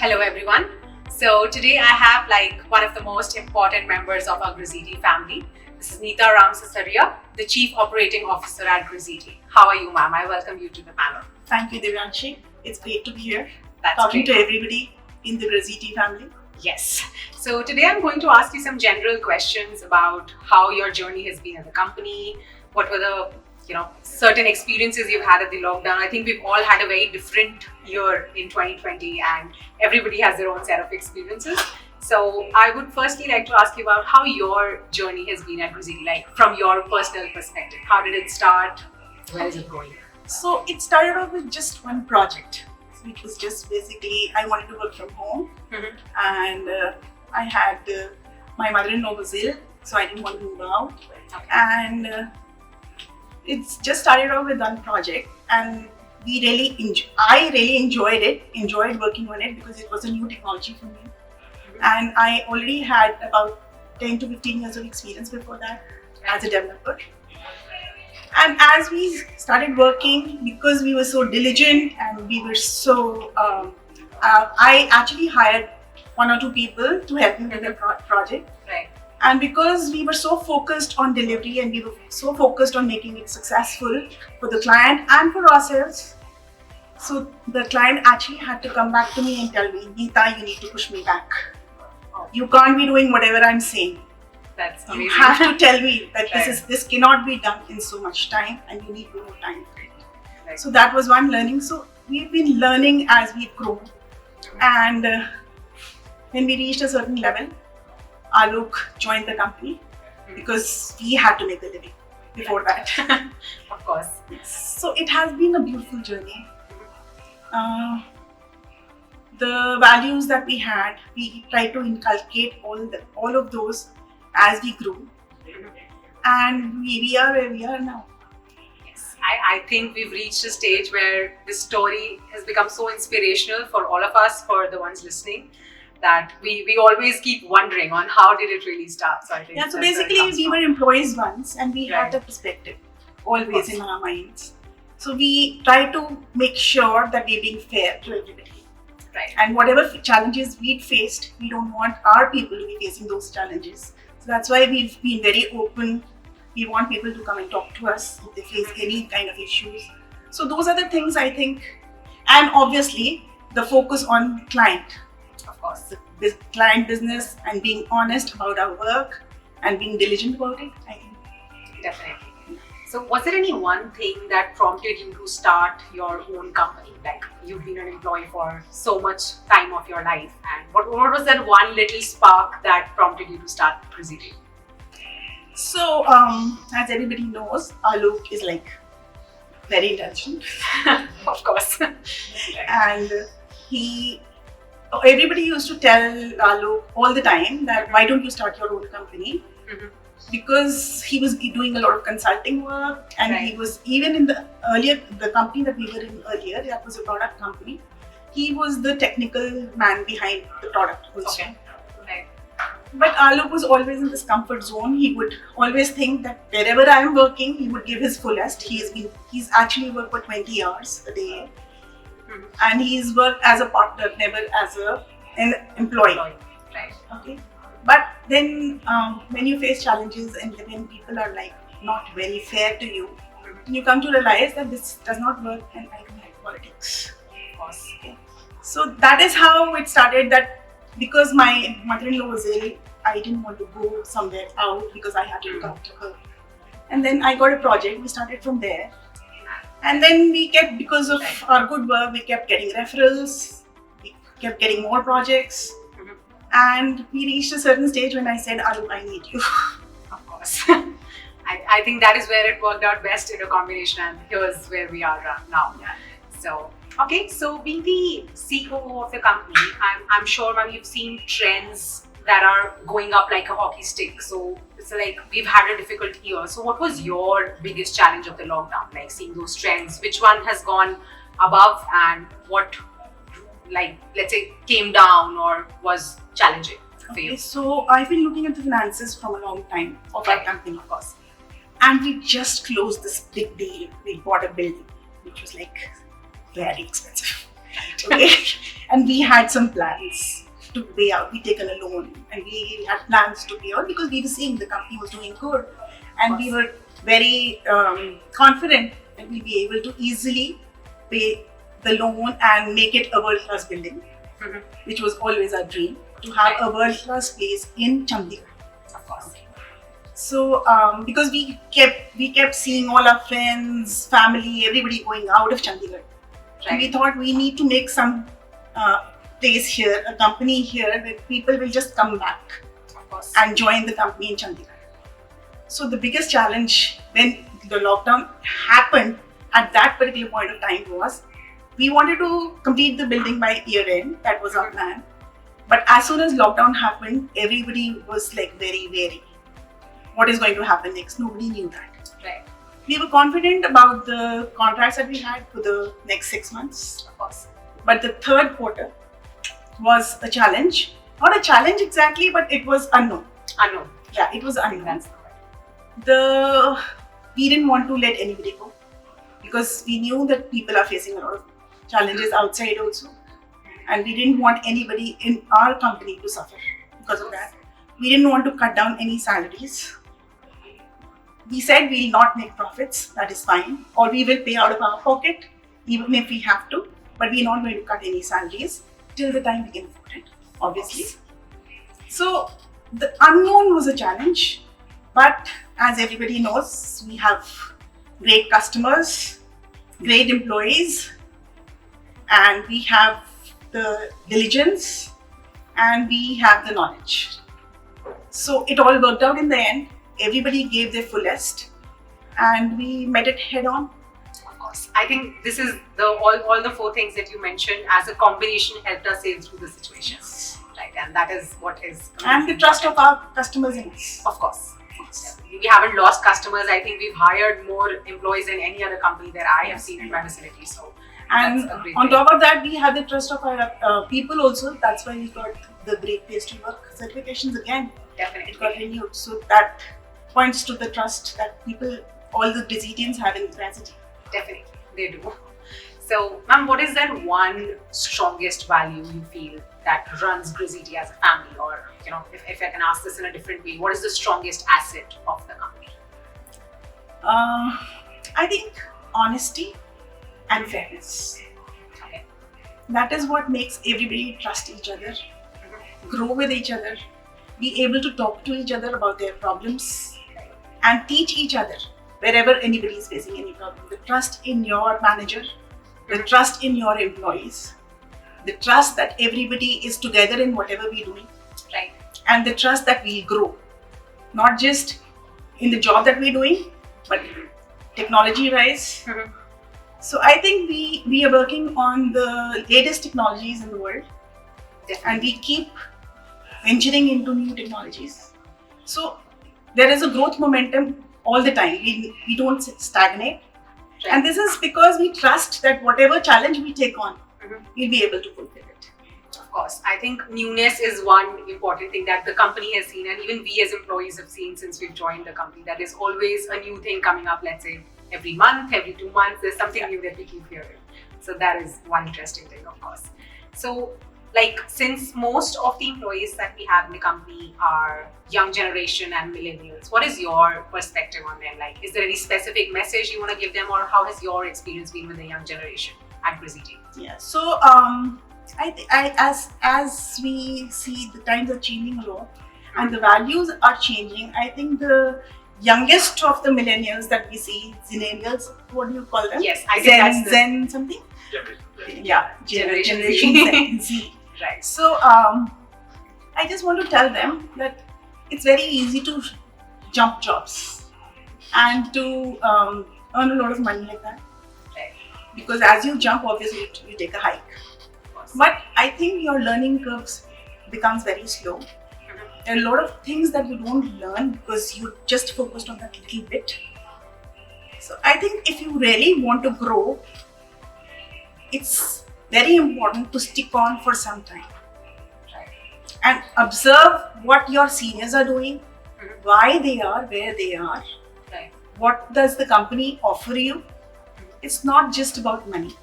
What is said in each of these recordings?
Hello everyone. So today I have one of the most important members of our Griziti family. This is Neeta Ramsasaria, the Chief Operating Officer at Griziti. How are you, ma'am? I welcome you to the panel. Thank you, Divyanshi. It's great to be here, That's talking great. to everybody in the Griziti family. Yes. So today I'm going to ask you some general questions about how your journey has been at the company. What were the certain experiences you've had at the lockdown? I think we've all had a very different year in 2020 and everybody has their own set of experiences. So I would firstly like to ask you about how your journey has been at Griziti, like from your personal perspective. How did it start? Where is it going? So it started off with just one project, which was just basically I wanted to work from home, and I had my mother-in-law was ill, so I didn't want to move out, and it's just started off with one project, and I really enjoyed working on it because it was a new technology for me, and I already had about 10 to 15 years of experience before that as a developer. And as we started working, because we were so diligent and we were so, I actually hired one or two people to help me with the project. Right. And because we were so focused on delivery and we were so focused on making it successful for the client and for ourselves, so the client actually had to come back to me and tell me, Neeta, you need to push me back. You can't be doing whatever I'm saying. That's amazing. You have to tell me that Right. this cannot be done in so much time and you need more time for it. Right. So that was one learning. So we've been learning as we've grown, and when we reached a certain level, Alok joined the company because we had to make the living before that. Of course. So it has been a beautiful journey. The values that we had, we tried to inculcate all of those as we grew, and we are where we are now. Yes, I think we've reached a stage where this story has become so inspirational for all of us, for the ones listening, that we always keep wondering on how did it really start. So I think Yeah, so that's where it basically comes we from. were employees once and we Right. had that perspective always course. in our minds. So we try to make sure that we're being fair to everybody. Right. And whatever challenges we'd faced, we don't want our people to be facing those challenges. So that's why we've been very open. We want people to come and talk to us if they face any kind of issues. So those are the things I think, and obviously the focus on client, Of course. the client business, and being honest about our work and being diligent about it, I think. Definitely. So was there any one thing that prompted you to start your own company? Like you've been an employee for so much time of your life, and what was that one little spark that prompted you to start Griziti? So, as everybody knows, Alok is like very intelligent, Of course. and everybody used to tell Alok all the time that why don't you start your own company? Mhm. Because he was doing a lot of consulting work, and he Right. was even in the company that we were in earlier, that was a product company. He was the technical man behind the product also. Okay. Right. But Alok was always in this comfort zone. He would always think that wherever I am working, he would give his fullest. He's actually worked for 20 hours a day, and he's worked as a partner, never as an employee. Right. Okay. But then when you face challenges and when people are like not very fair to you, you come to realize that this does not work, and I don't like politics. Of course. Okay. So that is how it started. That because my mother-in-law was ill, I didn't want to go somewhere out because I had to look after her. And then I got a project. We started from there, and then because of our good work, we kept getting referrals. We kept getting more projects. And we reached a certain stage when I said, Alok, I need you. Of course. I think that is where it worked out best in a combination, and here's where we are now. Yeah. So, okay, so being the CEO of the company, I'm sure, ma'am, you've seen trends that are going up like a hockey stick. So it's like we've had a difficult year. So what was your biggest challenge of the lockdown? Like seeing those trends, which one has gone above and what, like, let's say, came down or was challenging for you? Okay, so I've been looking at the finances from a long time of our company, of course. And we just closed this big deal. We bought a building, which was like very expensive. Okay, and we had some plans to pay out. We taken a loan, and we had plans to pay out because we were seeing the company was doing good, and we were very confident that we'll be able to easily pay the loan and make it a world-class building, which was always our dream, to have a world-class place in Chandigarh. Of course. So, because we kept seeing all our friends, family, everybody going out of Chandigarh, and we thought we need to make some place here, a company here, where people will just come back and join the company in Chandigarh. So the biggest challenge when the lockdown happened at that particular point of time was we wanted to complete the building by year end. That was our plan. But as soon as lockdown happened, everybody was like very wary. What is going to happen next? Nobody knew that. Right. We were confident about the contracts that we had for the next 6 months. Of course. But the third quarter was a challenge. Not a challenge exactly, but it was unknown. Unknown. Yeah, it was unknown. That's correct. We didn't want to let anybody go because we knew that people are facing a lot of challenges outside also, and we didn't want anybody in our company to suffer because of that. We didn't want to cut down any salaries. We said we'll not make profits, that is fine, or we will pay out of our pocket even if we have to, but we're not going to cut any salaries till the time we can afford it, obviously. So the unknown was a challenge, but as everybody knows, we have great customers, great employees, and we have the diligence and we have the knowledge. So it all worked out in the end. Everybody gave their fullest and we met it head on. Of course. I think this is all the four things that you mentioned as a combination helped us sail through the situation. Right, and that is what is. And the trust of our customers in us. Of course. We haven't lost customers. I think we've hired more employees than any other company that I have seen in my vicinity. So, and on top of that, we have the trust of our people also. That's why we got the Great Place to Work certifications again. Definitely. It got renewed. So that points to the trust that people, all the Brazilians have in Gracity. Definitely, they do. So, ma'am, what is that one strongest value you feel that runs Gracity as a family? Or, if I can ask this in a different way, what is the strongest asset of the company? I think honesty and fairness. Okay. That is what makes everybody trust each other, grow with each other, be able to talk to each other about their problems, and teach each other wherever anybody is facing any problem. The trust in your manager, the trust in your employees, the trust that everybody is together in whatever we're doing, right, and the trust that we'll grow, not just in the job that we're doing, but technology-wise. So I think we are working on the latest technologies in the world, and we keep venturing into new technologies. So there is a growth momentum all the time. We don't stagnate. Right. And this is because we trust that whatever challenge we take on, we'll be able to fulfill it. Of course. I think newness is one important thing that the company has seen, and even we as employees have seen since we've joined the company, that there's always a new thing coming up, let's say every month, every 2 months, there's something new that we keep hearing. So that is one interesting thing, of course. So, since most of the employees that we have in the company are young generation and millennials, what is your perspective on them? Is there any specific message you want to give them, or how has your experience been with the young generation at Gracity? Yeah. So, as we see, the times are changing a lot, and the values are changing. I think the youngest of the millennials that we see, Zennials, what do you call them? Yes, I think Zen something. Yeah, Generation Z. Right. So I just want to tell them that it's very easy to jump jobs and to earn a lot of money like that. Right. Because as you jump, obviously you take a hike. But I think your learning curves becomes very slow. There are a lot of things that you don't learn because you just focused on that little bit. So I think if you really want to grow, it's very important to stick on for some time. Right. And observe what your seniors are doing, why they are where they are, right, what does the company offer you. It's not just about money.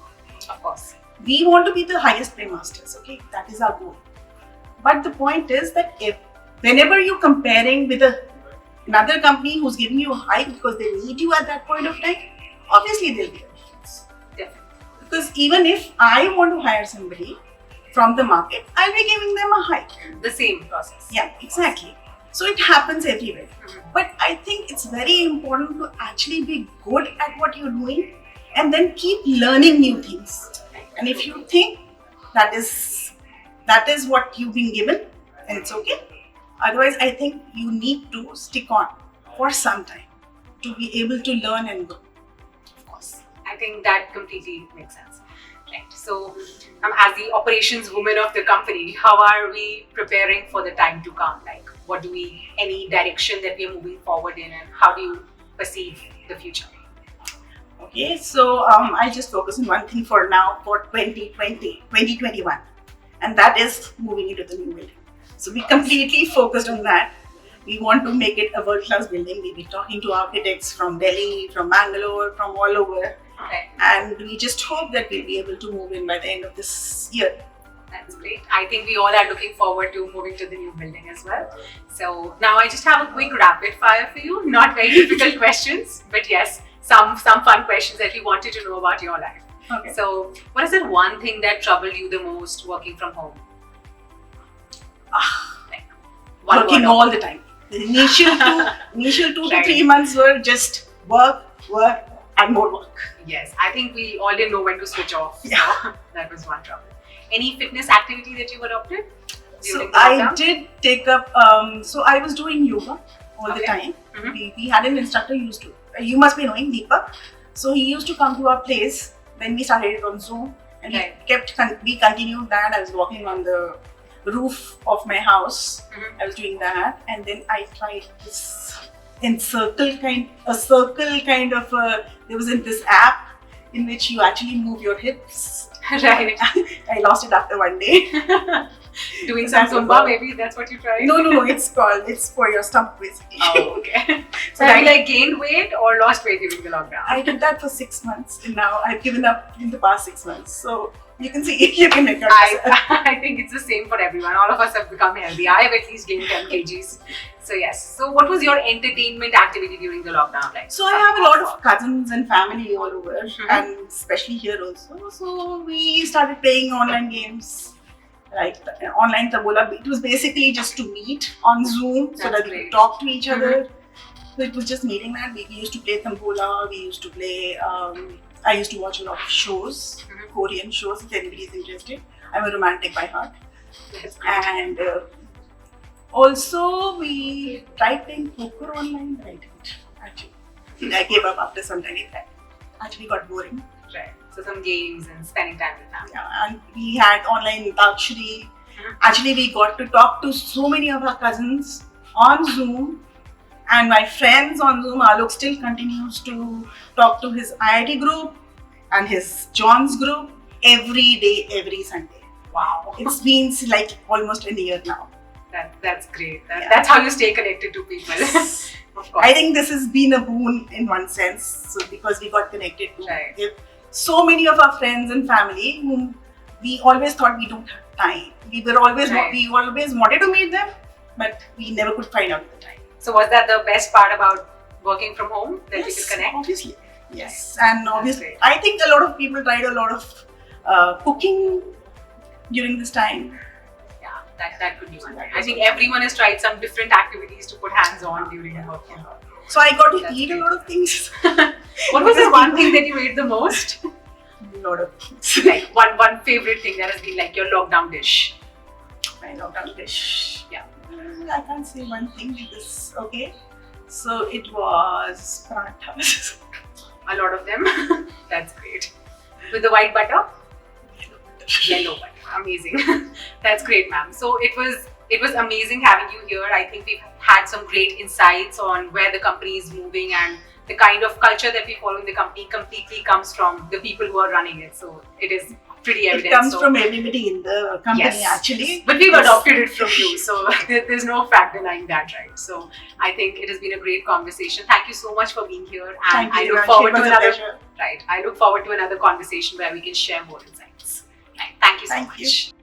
Of course. we want to be the highest pay masters, okay? That is our goal. But the point is that if whenever you're comparing with another company who's giving you a hike because they need you at that point of time, obviously there'll be a difference. Definitely. Because even if I want to hire somebody from the market, I'll be giving them a hike. The same process. Yeah, exactly. So it happens everywhere. Mhm. But I think it's very important to actually be good at what you're doing and then keep learning new things. And if you think that is what you've been given, then it's okay. Otherwise, I think you need to stick on for some time to be able to learn and grow. Of course. I think that completely makes sense. Right. So, as the operations woman of the company, how are we preparing for the time to come? Like, any direction that we are moving forward in, and how do you perceive the future? Okay, so I just focus on one thing for now for 2021, and that is moving into the new building. So we completely focused on that. We want to make it a world-class building. We'll be talking to architects from Delhi, from Bangalore, from all over. Okay. And we just hope that we'll be able to move in by the end of this year. That's great. I think we all are looking forward to moving to the new building as well. So now I just have a quick rapid fire for you. Not very difficult questions, but yes, some fun questions that we wanted to know about your life. Okay. So what is that one thing that troubled you the most working from home? Like one Working word all the time. The initial 2 Right. to 3 months were just work, and more work. Yes, I think we all didn't know when to switch off. So Yeah. that was one trouble. Any fitness activity that you adopted? So during the I lockdown? did take up. So I was doing yoga all the Okay. time. Mhm. We had an instructor who used to. You must be knowing Deepak. So he used to come to our place when we started it on Zoom, and Right. we continued that. I was walking on the roof of my house. Mhm. I was doing that, and then I tried this circle kind of. There was this app in which you actually move your hips. Right. I lost it after one day. Doing some That was Zumba, all. maybe that's what you tried? No. It's for your stomach basically. Oh, okay. So And have you like gained weight or lost weight during the lockdown? I did that for 6 months, and now I've given up in the past 6 months. So you can see, you can make out. I think it's the same for everyone. All of us have become healthy. I have at least gained 10 kgs. So yes. So what was your entertainment activity during the lockdown like? So I have a lot of cousins and family all over, Mhm. and especially here also. So we started playing online games, like online Tabola. It was basically just to meet on Zoom so That's that we great. could talk to each other. So it was just meeting that. We used to play Tambola. We used to play. I used to watch a lot of shows, Mhm. Korean shows. If anybody is interested, I'm a romantic by heart. That's great. And also we tried playing poker online, but I didn't actually. I gave up after some time. It actually got boring. Right. So some games and spending time with family. Yeah, and we had online Dakshari. Mhm. Actually, we got to talk to so many of our cousins on Zoom, and my friends on Zoom. Alok still continues to talk to his IIT group and his John's group every day, every Sunday. Wow. It's been like almost a year now. That's great. Yeah. That's how you stay connected to people. Of course. I think this has been a boon in one sense, so because we got connected to Right. so many of our friends and family whom we always thought we don't have time. We always wanted to meet them, but we never could find out the time. So was that the best part about working from home, that you could connect? Obviously. Yes, and obviously, great. I think a lot of people tried a lot of cooking during this time. Yeah, that could be one. I think everyone has tried some different activities to put hands on during working. So I got to That's eat great. a lot of things. What was the one thing that you ate the most? A lot of things. Like one favorite thing that has been like your lockdown dish. My lockdown dish. Yeah. I can't say one thing because okay. So it was parathas. A lot of them. That's great. With the white butter? Yellow butter. Amazing. That's great, ma'am. So it was amazing having you here. I think we've had some great insights on where the company is moving, and the kind of culture that we follow in the company completely comes from the people who are running it. So it is pretty evident. It comes So- from everybody in the company Yes. actually. But we've Yes. adopted it from you, so there's no fact denying that, right? So I think it has been a great conversation. Thank you so much for being here, and Thank you. I look Rashi. forward It to was a another. pleasure. Right, I look forward to another conversation where we can share more insights. Thank you so Thank much. you.